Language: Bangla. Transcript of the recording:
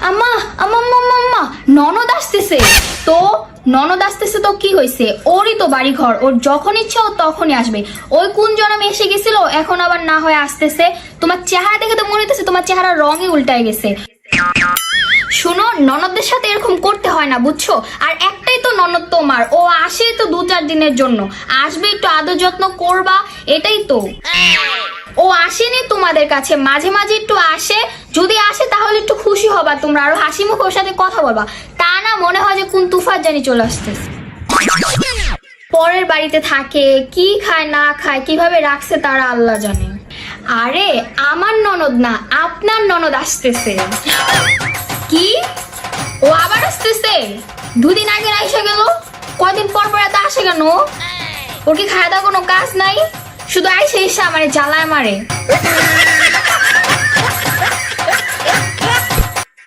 আম্মা আম্মা আম্মা আম্মা ননদ আসতেছে। তো ননদ আসতেছে তো কি হয়েছে, ওরই তো বাড়ি ঘর, ওর যখন ইচ্ছা ও তখনই আসবে। ওই কোন জন্মে এসে গেছিল, এখন আবার না হয়ে আসতেছে। তোমার চেহারা দেখে তো মনে হচ্ছে তোমার চেহারা রঙই উল্টায় গেছে। শুনো, ননদদের সাথে এরকম করতে হয় না বুঝছো। আর একটাই তো ননদ তোমার, ও আসে তো 2-4 দিনের জন্য, আসবে একটু আদর যত্ন করবা, এটাই তো। ও আসেনি তোমাদের কাছে, মাঝে মাঝে একটু আসে, যদি আসে তাহলে একটু খুশি হবা তোমরা, আরো হাসি মুখে ওর সাথে কথা বলবা। তা না মনে হয় যে কোন তুফান জানি চলে আসতেছে। পরের বাড়িতে থাকে, কি খায় না খায়, কিভাবে রাখছে তারা আল্লাহ জানে। আরে আমার ননদ না, আপনার ননদ আসতেছে। কি, ও আবার আসতেছে? 2 দিন আগে আইসা গেল, কয়দিন পর পর এত আসে কেন? ওর কি খাওয়া দাওয়া কোনো কাজ নাই? শুধু আইসে এসে আমারে জ্বালায় মারে।